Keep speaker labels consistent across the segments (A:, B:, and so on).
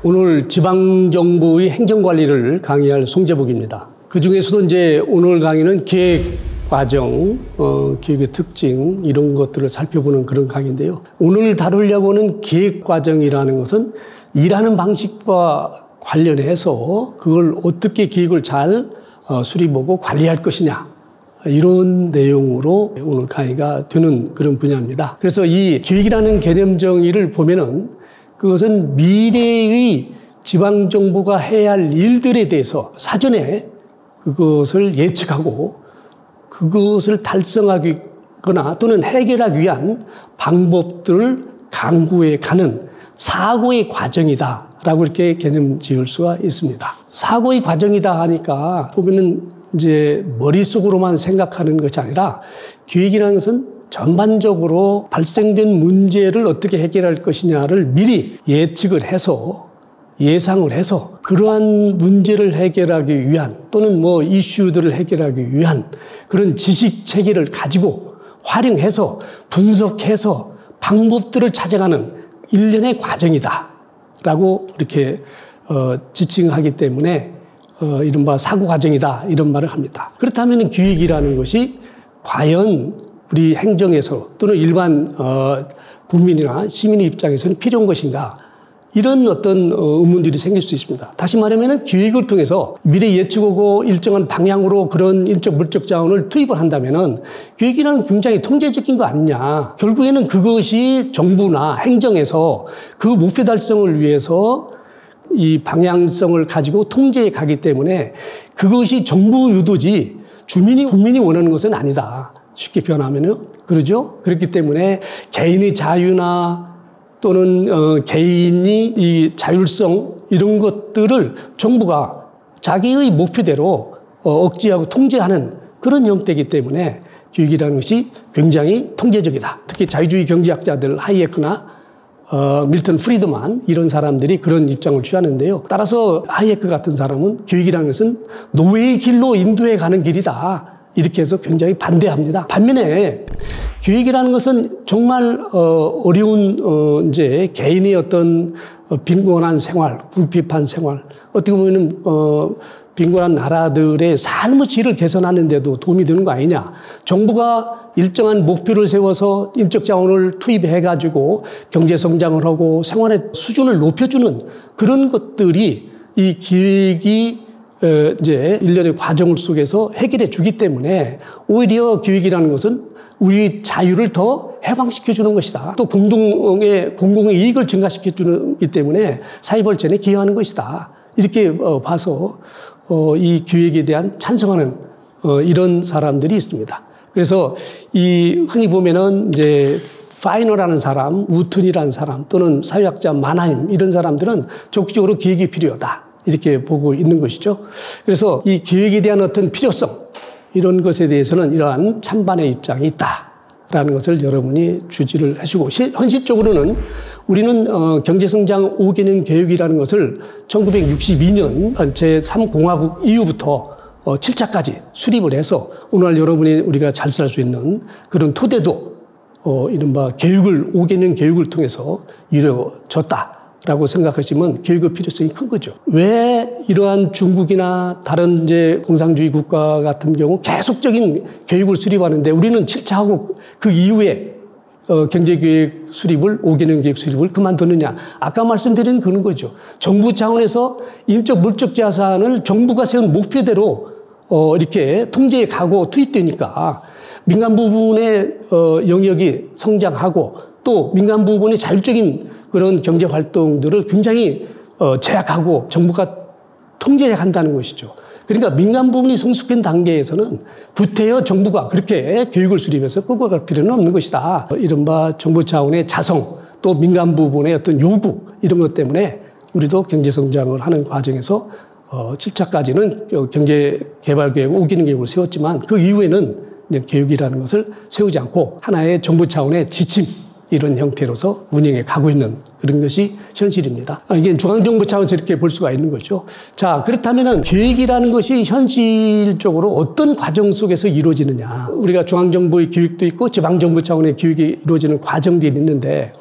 A: 오늘 지방정부의 행정관리를 강의할 송재복입니다. 그 중에서도 이제 오늘 강의는 기획과정, 기획의 특징 이런 것들을 살펴보는 그런 강의인데요. 오늘 다루려고 하는 기획과정이라는 것은 일하는 방식과 관련해서 그걸 어떻게 기획을 잘 수립하고 관리할 것이냐 이런 내용으로 오늘 강의가 되는 그런 분야입니다. 그래서 이 기획이라는 개념 정의를 보면은 그것은 미래의 지방정부가 해야 할 일들에 대해서 사전에 그것을 예측하고 그것을 달성하거나 또는 해결하기 위한 방법들을 강구해 가는 사고의 과정이다라고 이렇게 개념 지을 수가 있습니다. 사고의 과정이다 하니까 보면은 이제 머릿속으로만 생각하는 것이 아니라 기획이라는 것은 전반적으로 발생된 문제를 어떻게 해결할 것이냐를 미리 예측을 해서 예상을 해서 그러한 문제를 해결하기 위한 또는 뭐 이슈들을 해결하기 위한 그런 지식 체계를 가지고 활용해서 분석해서 방법들을 찾아가는 일련의 과정이다라고 이렇게 지칭하기 때문에 이른바 사고 과정이다 이런 말을 합니다. 그렇다면 기획이라는 것이 과연 우리 행정에서 또는 일반 국민이나 시민의 입장에서는 필요한 것인가 이런 어떤 의문들이 생길 수 있습니다. 다시 말하면 기획을 통해서 미래 예측하고 일정한 방향으로 그런 인적 물적 자원을 투입을 한다면 기획이라는 굉장히 통제적인 거 아니냐. 결국에는 그것이 정부나 행정에서 그 목표 달성을 위해서 이 방향성을 가지고 통제해 가기 때문에 그것이 정부 유도지 국민이 원하는 것은 아니다. 쉽게 표현하면요. 그러죠? 그렇기 때문에 개인의 자유나 또는 개인이 이 자율성 이런 것들을 정부가 자기의 목표대로 억제하고 통제하는 그런 형태이기 때문에 기획이라는 것이 굉장히 통제적이다. 특히 자유주의 경제학자들 하이에크나 밀턴 프리드만 이런 사람들이 그런 입장을 취하는데요. 따라서 하이에크 같은 사람은 기획이라는 것은 노예의 길로 인도해 가는 길이다. 이렇게 해서 굉장히 반대합니다. 반면에 기획이라는 것은 정말 어려운 이제 개인의 어떤 빈곤한 생활, 궁핍한 생활, 어떻게 보면은 빈곤한 나라들의 삶의 질을 개선하는 데도 도움이 되는 거 아니냐. 정부가 일정한 목표를 세워서 인적 자원을 투입해 가지고 경제 성장을 하고 생활의 수준을 높여주는 그런 것들이 이 기획이 이제 일련의 과정 속에서 해결해 주기 때문에 오히려 기획이라는 것은 우리 자유를 더 해방시켜 주는 것이다. 또 공공의 이익을 증가시켜 주기 때문에 사회 발전에 기여하는 것이다. 이렇게 봐서 이 기획에 대한 찬성하는 이런 사람들이 있습니다. 그래서 이 흔히 보면은 이제 파이너라는 사람, 우튼이라는 사람 또는 사회학자 마나임 이런 사람들은 적극적으로 기획이 필요하다. 이렇게 보고 있는 것이죠. 그래서 이 기획에 대한 어떤 필요성 이런 것에 대해서는 이러한 찬반의 입장이 있다라는 것을 여러분이 주지를 해주고 현실적으로는 우리는 경제성장 5개년 계획이라는 것을 1962년 제3공화국 이후부터 7차까지 수립을 해서 오늘 여러분이 우리가 잘 살 수 있는 그런 토대도 이른바 5개년 계획을 통해서 이루어졌다. 라고 생각하시면 교육의 필요성이 큰 거죠. 왜 이러한 중국이나 다른 이제 공산주의 국가 같은 경우 계속적인 교육을 수립하는데 우리는 7차하고 그 이후에 경제계획 수립을 5개년 계획 수립을 그만두느냐. 아까 말씀드린 그런 거죠. 정부 차원에서 인적 물적 자산을 정부가 세운 목표대로 이렇게 통제해 가고 투입되니까 민간 부분의 영역이 성장하고 또 민간 부분의 자율적인 그런 경제 활동들을 굉장히 제약하고 정부가 통제해 간다는 것이죠. 그러니까 민간 부분이 성숙한 단계에서는 구태여 정부가 그렇게 교육을 수립해서 끌고 갈 필요는 없는 것이다. 이른바 정부 차원의 자성 또 민간 부분의 어떤 요구 이런 것 때문에 우리도 경제 성장을 하는 과정에서 7차까지는 경제개발계획 5개년 계획을 세웠지만 그 이후에는 교육이라는 것을 세우지 않고 하나의 정부 차원의 지침 이런 형태로서 운영해 가고 있는 그런 것이 현실입니다. 이게 중앙정부 차원에서 이렇게 볼 수가 있는 거죠. 자, 그렇다면은 계획이라는 것이 현실적으로 어떤 과정 속에서 이루어지느냐. 우리가 중앙정부의 기획도 있고 지방정부 차원의 기획이 이루어지는 과정들이 있는데,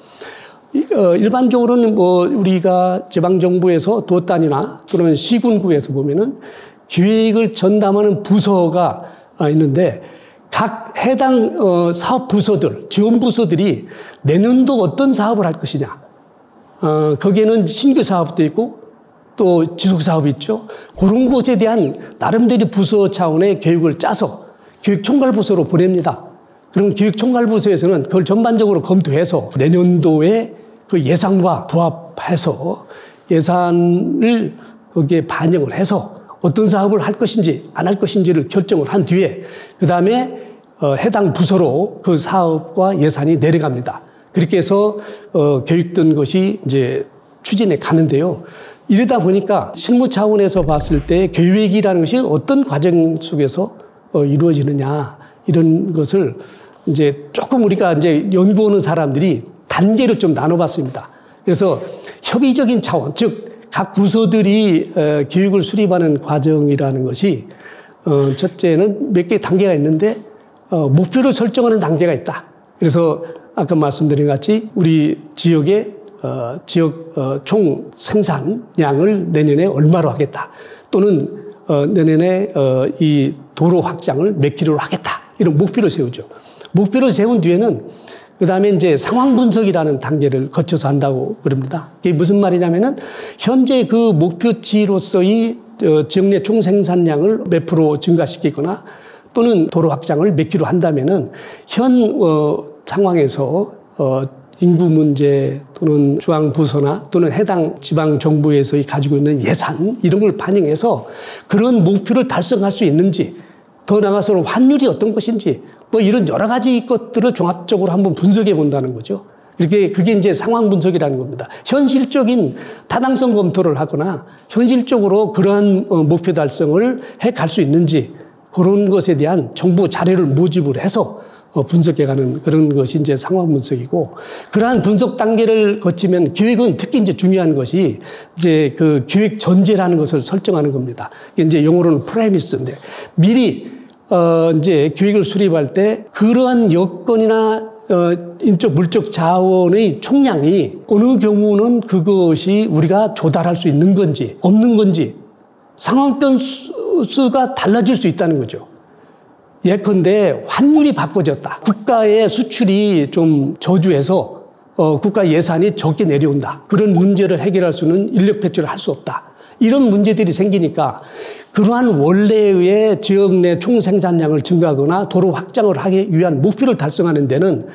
A: 일반적으로는 우리가 지방정부에서 도단이나 또는 시군구에서 보면은 기획을 전담하는 부서가 있는데, 각 해당 사업 부서들, 지원 부서들이 내년도 어떤 사업을 할 것이냐. 거기에는 신규 사업도 있고 또 지속 사업이 있죠. 그런 것에 대한 나름대로 부서 차원의 계획을 짜서 기획총괄부서로 보냅니다. 그럼 기획총괄부서에서는 그걸 전반적으로 검토해서 내년도에 그 예상과 부합해서 예산을 거기에 반영을 해서 어떤 사업을 할 것인지 안 할 것인지를 결정을 한 뒤에 그 다음에 해당 부서로 그 사업과 예산이 내려갑니다. 그렇게 해서 계획된 것이 이제 추진해 가는데요. 이러다 보니까 실무 차원에서 봤을 때 계획이라는 것이 어떤 과정 속에서 이루어지느냐 이런 것을 이제 조금 우리가 이제 연구하는 사람들이 단계로 좀 나눠봤습니다. 그래서 협의적인 차원, 즉 각 부서들이 계획을 수립하는 과정이라는 것이 첫째는 몇 개의 단계가 있는데 목표를 설정하는 단계가 있다. 그래서 아까 말씀드린 것 같이 우리 지역의 지역 총 생산량을 내년에 얼마로 하겠다. 또는 내년에 이 도로 확장을 몇 킬로로 하겠다. 이런 목표를 세우죠. 목표를 세운 뒤에는 그 다음에 이제 상황 분석이라는 단계를 거쳐서 한다고 그럽니다. 이게 무슨 말이냐면은 현재 그 목표치로서의 지역 내 총 생산량을 몇 프로 증가시키거나 또는 도로 확장을 몇 킬로 한다면은 현 상황에서 인구 문제 또는 중앙부서나 또는 해당 지방정부에서 가지고 있는 예산 이런 걸 반영해서 그런 목표를 달성할 수 있는지 더 나아가서는 환율이 어떤 것인지 이런 여러 가지 것들을 종합적으로 한번 분석해 본다는 거죠. 그게 이제 상황 분석이라는 겁니다. 현실적인 타당성 검토를 하거나 현실적으로 그러한 목표 달성을 해 갈 수 있는지 그런 것에 대한 정보 자료를 모집을 해서 분석해가는 그런 것이 이제 상황 분석이고, 그러한 분석 단계를 거치면 기획은 특히 이제 중요한 것이 이제 그 기획 전제라는 것을 설정하는 겁니다. 이게 이제 영어로는 프레미스인데 미리 이제 기획을 수립할 때 그러한 여건이나 인적 물적 자원의 총량이 어느 경우는 그것이 우리가 조달할 수 있는 건지 없는 건지 상황 변수가 달라질 수 있다는 거죠. 예컨대 환율이 바꿔졌다. 국가의 수출이 좀 저조해서 국가 예산이 적게 내려온다. 그런 문제를 해결할 수는 인력 배출을 할 수 없다. 이런 문제들이 생기니까 그러한 원래의 지역 내 총생산량을 증가하거나 도로 확장을 하기 위한 목표를 달성하는 데는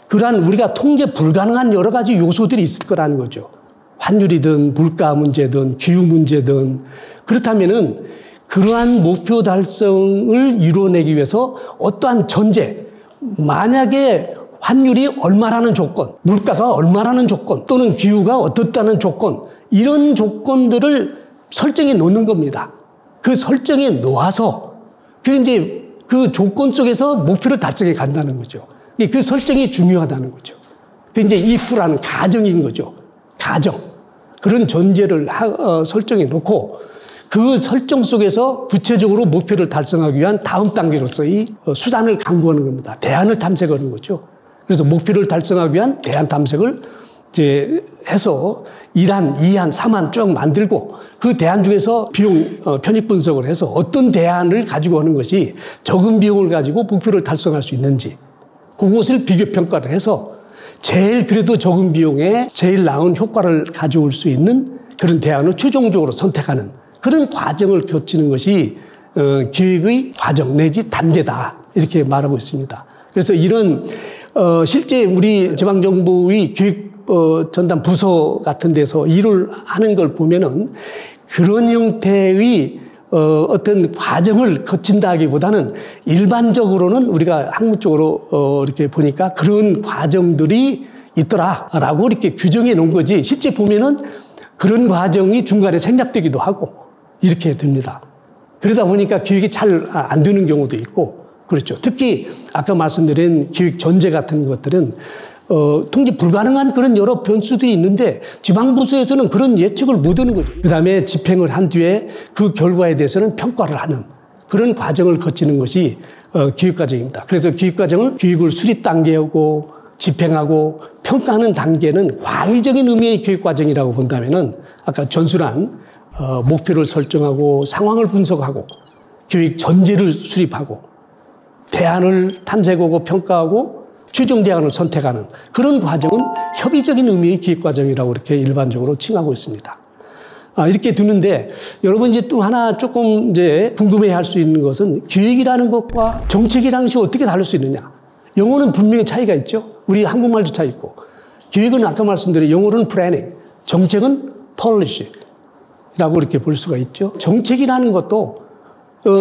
A: 그러한 우리가 통제 불가능한 여러 가지 요소들이 있을 거라는 거죠. 환율이든 물가 문제든 기후 문제든. 그렇다면은 그러한 목표 달성을 이루어내기 위해서 어떠한 전제, 만약에 환율이 얼마라는 조건, 물가가 얼마라는 조건, 또는 기후가 어떻다는 조건, 이런 조건들을 설정해 놓는 겁니다. 그 설정에 놓아서 그 조건 속에서 목표를 달성해 간다는 거죠. 그 설정이 중요하다는 거죠. 그 이제 if라는 가정인 거죠. 가정. 그런 전제를 설정해 놓고 그 설정 속에서 구체적으로 목표를 달성하기 위한 다음 단계로서의 수단을 강구하는 겁니다. 대안을 탐색하는 거죠. 그래서 목표를 달성하기 위한 대안 탐색을 이제 해서 1안, 2안, 3안 쭉 만들고 그 대안 중에서 비용 편입 분석을 해서 어떤 대안을 가지고 오는 것이 적은 비용을 가지고 목표를 달성할 수 있는지 그것을 비교 평가를 해서 제일 그래도 적은 비용에 제일 나은 효과를 가져올 수 있는 그런 대안을 최종적으로 선택하는 그런 과정을 거치는 것이 기획의 과정 내지 단계다 이렇게 말하고 있습니다. 그래서 이런 실제 우리 지방정부의 기획 전담 부서 같은 데서 일을 하는 걸 보면은 그런 형태의 어떤 과정을 거친다기보다는 일반적으로는 우리가 학문적으로 이렇게 보니까 그런 과정들이 있더라라고 이렇게 규정해 놓은 거지 실제 보면은 그런 과정이 중간에 생략되기도 하고 이렇게 됩니다. 그러다 보니까 기획이 잘 안 되는 경우도 있고 그렇죠. 특히 아까 말씀드린 기획 전제 같은 것들은 통제 불가능한 그런 여러 변수들이 있는데 지방부서에서는 그런 예측을 못하는 거죠. 그다음에 집행을 한 뒤에 그 결과에 대해서는 평가를 하는 그런 과정을 거치는 것이 교육과정입니다. 그래서 교육과정을 교육을 수립 단계하고 집행하고 평가하는 단계는 광의적인 의미의 교육과정이라고 본다면은 아까 전술한 목표를 설정하고 상황을 분석하고 교육 전제를 수립하고 대안을 탐색하고 평가하고 최종 대안을 선택하는 그런 과정은 협의적인 의미의 교육과정이라고 이렇게 일반적으로 칭하고 있습니다. 이렇게 두는데 여러분 이제 또 하나 조금 이제 궁금해할 수 있는 것은 교육이라는 것과 정책이라는 것이 어떻게 다를 수 있느냐? 영어는 분명히 차이가 있죠. 우리 한국말도 차이 있고 교육은 아까 말씀드린 영어로는 planning, 정책은 policy라고 이렇게 볼 수가 있죠. 정책이라는 것도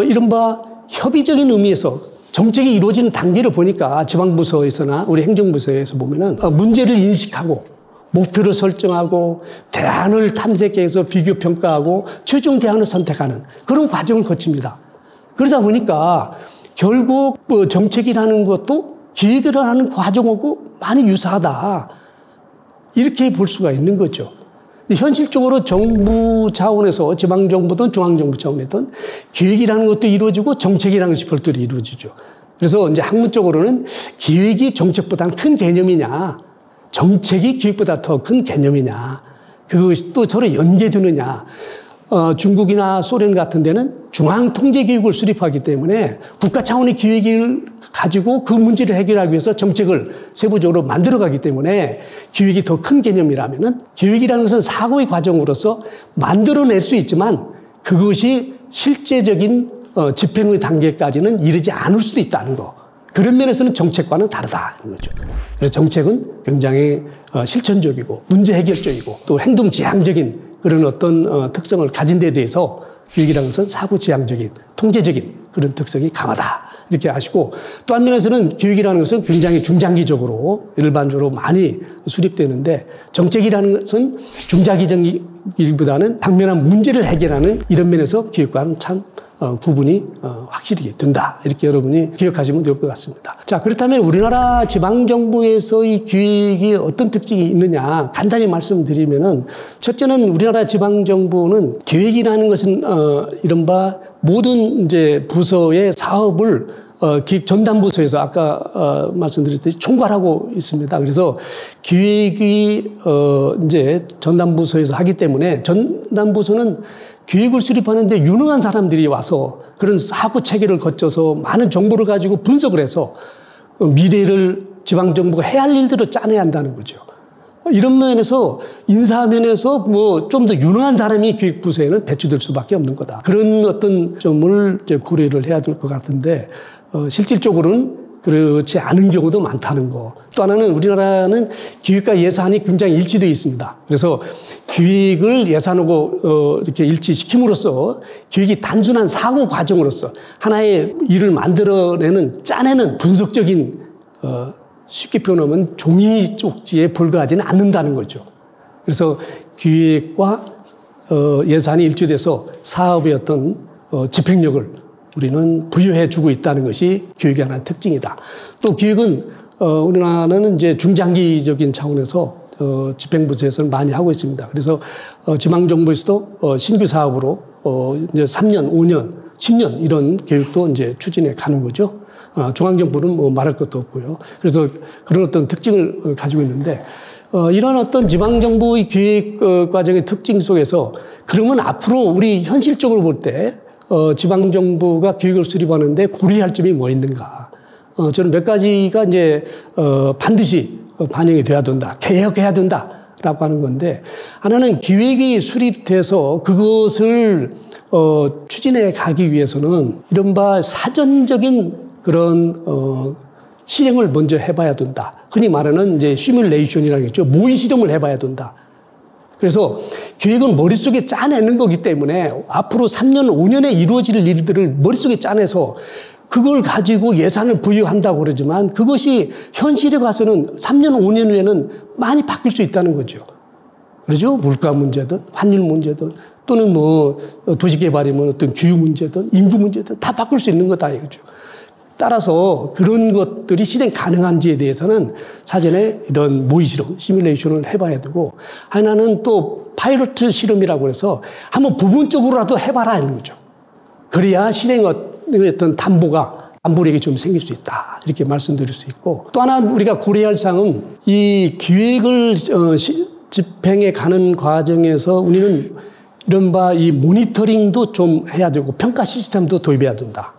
A: 이른바 협의적인 의미에서 정책이 이루어지는 단계를 보니까 지방부서에서나 우리 행정부서에서 보면은 문제를 인식하고 목표를 설정하고 대안을 탐색해서 비교 평가하고 최종 대안을 선택하는 그런 과정을 거칩니다. 그러다 보니까 결국 정책이라는 것도 기획이라는 과정하고 많이 유사하다 이렇게 볼 수가 있는 거죠. 현실적으로 정부 차원에서 지방정부든 중앙정부 차원이든 기획이라는 것도 이루어지고 정책이라는 것이 별도로 이루어지죠. 그래서 이제 학문적으로는 기획이 정책보다 큰 개념이냐, 정책이 기획보다 더 큰 개념이냐, 그것이 또 서로 연계되느냐. 중국이나 소련 같은 데는 중앙통제교육을 수립하기 때문에 국가 차원의 기획을 가지고 그 문제를 해결하기 위해서 정책을 세부적으로 만들어가기 때문에 기획이 더 큰 개념이라면은 기획이라는 것은 사고의 과정으로서 만들어낼 수 있지만 그것이 실제적인 집행의 단계까지는 이르지 않을 수도 있다는 거. 그런 면에서는 정책과는 다르다 이런 거죠. 그래서 정책은 굉장히 실천적이고 문제 해결적이고 또 행동 지향적인 그런 어떤 특성을 가진 데 대해서 교육이라는 것은 사고 지향적인 통제적인 그런 특성이 강하다 이렇게 아시고 또 한 면에서는 교육이라는 것은 굉장히 중장기적으로 일반적으로 많이 수립되는데 정책이라는 것은 중장기적이기보다는 당면한 문제를 해결하는 이런 면에서 교육과는 참 구분이 확실히 된다. 이렇게 여러분이 기억하시면 될 것 같습니다. 자, 그렇다면 우리나라 지방정부에서의 교육이 어떤 특징이 있느냐 간단히 말씀드리면은 첫째는 우리나라 지방정부는 계획이라는 것은 이른바 모든 이제 부서의 사업을 기획 전담부서에서 아까 말씀드렸듯이 총괄하고 있습니다. 그래서 기획이 이제 전담부서에서 하기 때문에 전담부서는 기획을 수립하는데 유능한 사람들이 와서 그런 사고 체계를 거쳐서 많은 정보를 가지고 분석을 해서 미래를 지방정부가 해야 할 일들을 짜내야 한다는 거죠. 이런 면에서 인사면에서 뭐 좀 더 유능한 사람이 기획부서에는 배치될 수밖에 없는 거다. 그런 어떤 점을 이제 고려를 해야 될 것 같은데 실질적으로는 그렇지 않은 경우도 많다는 거. 또 하나는 우리나라는 기획과 예산이 굉장히 일치되어 있습니다. 그래서 기획을 예산하고 이렇게 일치시킴으로써 기획이 단순한 사고 과정으로서 하나의 일을 만들어내는 짜내는 분석적인 쉽게 표현하면 종이 쪽지에 불과하지는 않는다는 거죠. 그래서 기획과 예산이 일치돼서 사업의 어떤 집행력을 우리는 부여해주고 있다는 것이 교육의 하나의 특징이다. 또 기획은 우리나라는 이제 중장기적인 차원에서 집행부서에서는 많이 하고 있습니다. 그래서 지방정부에서도 신규 사업으로 이제 3년, 5년, 10년 이런 교육도 이제 추진해 가는 거죠. 중앙정부는 뭐 말할 것도 없고요. 그래서 그런 어떤 특징을 가지고 있는데 이런 어떤 지방정부의 교육 과정의 특징 속에서 그러면 앞으로 우리 현실적으로 볼 때 지방정부가 교육을 수립하는데 고려할 점이 뭐 있는가. 저는 몇 가지가 이제 반드시 반영이 돼야 된다. 개혁해야 된다라고 하는 건데 하나는 기획이 수립돼서 그것을 추진해 가기 위해서는 이른바 사전적인 그런 실행을 먼저 해봐야 된다. 흔히 말하는 이제 시뮬레이션이라고 했죠. 모의 실험을 해봐야 된다. 그래서 계획은 머릿속에 짜내는 거기 때문에 앞으로 3년, 5년에 이루어질 일들을 머릿속에 짜내서 그걸 가지고 예산을 부여한다고 그러지만 그것이 현실에 가서는 3년, 5년 후에는 많이 바뀔 수 있다는 거죠. 그렇죠? 물가 문제든 환율 문제든 또는 뭐 도시개발이면 어떤 규유 문제든 인구 문제든 다 바꿀 수 있는 거다 이거죠. 따라서 그런 것들이 실행 가능한지에 대해서는 사전에 이런 모의 실험, 시뮬레이션을 해봐야 되고, 하나는 또 파이로트 실험이라고 해서 한번 부분적으로라도 해봐라 이런 거죠. 그래야 실행의 어떤 담보력이 좀 생길 수 있다. 이렇게 말씀드릴 수 있고, 또 하나 우리가 고려할 사항은 이 기획을 집행해 가는 과정에서 우리는 이른바 이 모니터링도 좀 해야 되고 평가 시스템도 도입해야 된다.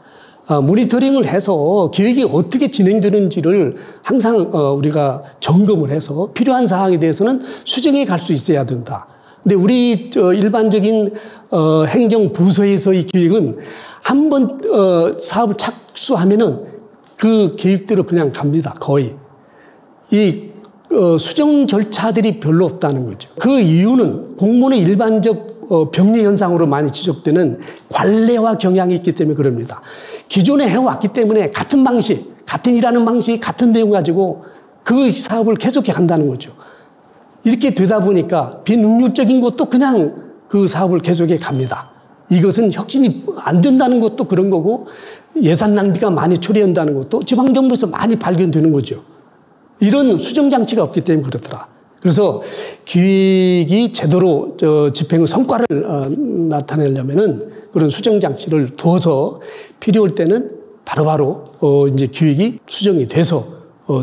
A: 모니터링을 해서 기획이 어떻게 진행되는지를 항상 우리가 점검을 해서 필요한 사항에 대해서는 수정해 갈 수 있어야 된다. 근데 우리 일반적인 행정부서에서의 기획은 한번 사업을 착수하면은 그 계획대로 그냥 갑니다. 거의. 이 수정 절차들이 별로 없다는 거죠. 그 이유는 공무원의 일반적 병리 현상으로 많이 지적되는 관례와 경향이 있기 때문에 그럽니다. 기존에 해왔기 때문에 같은 방식, 같은 일하는 방식, 같은 내용 가지고 그 사업을 계속해 간다는 거죠. 이렇게 되다 보니까 비능률적인 것도 그냥 그 사업을 계속해 갑니다. 이것은 혁신이 안 된다는 것도 그런 거고 예산 낭비가 많이 초래한다는 것도 지방정부에서 많이 발견되는 거죠. 이런 수정장치가 없기 때문에 그렇더라. 그래서 기획이 제대로 집행의 성과를 나타내려면은 그런 수정장치를 둬서 필요할 때는 바로바로 이제 기획이 수정이 돼서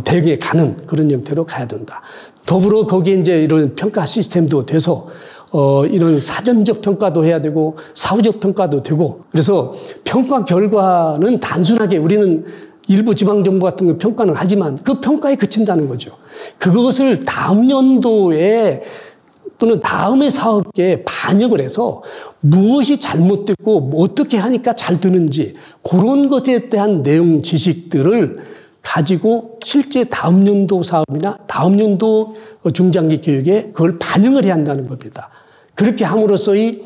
A: 대응해 가는 그런 형태로 가야 된다. 더불어 거기에 이제 이런 평가 시스템도 돼서 이런 사전적 평가도 해야 되고 사후적 평가도 되고 그래서 평가 결과는 단순하게 우리는 일부 지방정부 같은 거 평가는 하지만 그 평가에 그친다는 거죠. 그것을 다음 연도에 또는 다음의 사업계에 반영을 해서 무엇이 잘못됐고 어떻게 하니까 잘 되는지 그런 것에 대한 내용 지식들을 가지고 실제 다음 연도 사업이나 다음 연도 중장기 계획에 그걸 반영을 해야 한다는 겁니다. 그렇게 함으로써의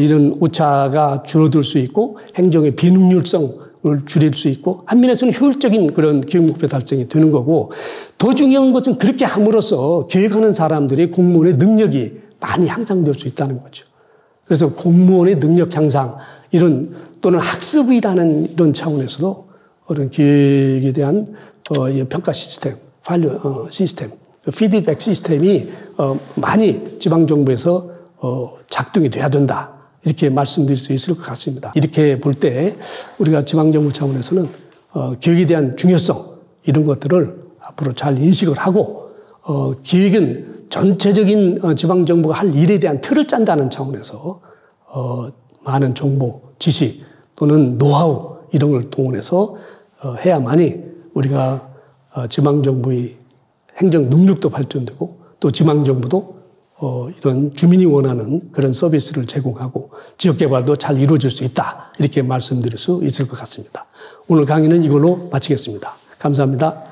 A: 이런 오차가 줄어들 수 있고 행정의 비능률성을 줄일 수 있고 한면에서는 효율적인 그런 기획 목표 달성이 되는 거고 더 중요한 것은 그렇게 함으로써 계획하는 사람들의 공무원의 능력이 많이 향상될 수 있다는 거죠. 그래서 공무원의 능력 향상 이런 또는 학습이라는 이런 차원에서도 그런 기획에 대한 평가 시스템, value 시스템, 피드백 시스템이 많이 지방정부에서 작동이 돼야 된다. 이렇게 말씀드릴 수 있을 것 같습니다. 이렇게 볼 때 우리가 지방정부 차원에서는 기획에 대한 중요성 이런 것들을 앞으로 잘 인식을 하고 기획은 전체적인 지방정부가 할 일에 대한 틀을 짠다는 차원에서 많은 정보, 지식 또는 노하우 이런 걸 동원해서 해야만이 우리가 지방정부의 행정 능력도 발전되고 또 지방정부도 이런 주민이 원하는 그런 서비스를 제공하고 지역개발도 잘 이루어질 수 있다. 이렇게 말씀드릴 수 있을 것 같습니다. 오늘 강의는 이걸로 마치겠습니다. 감사합니다.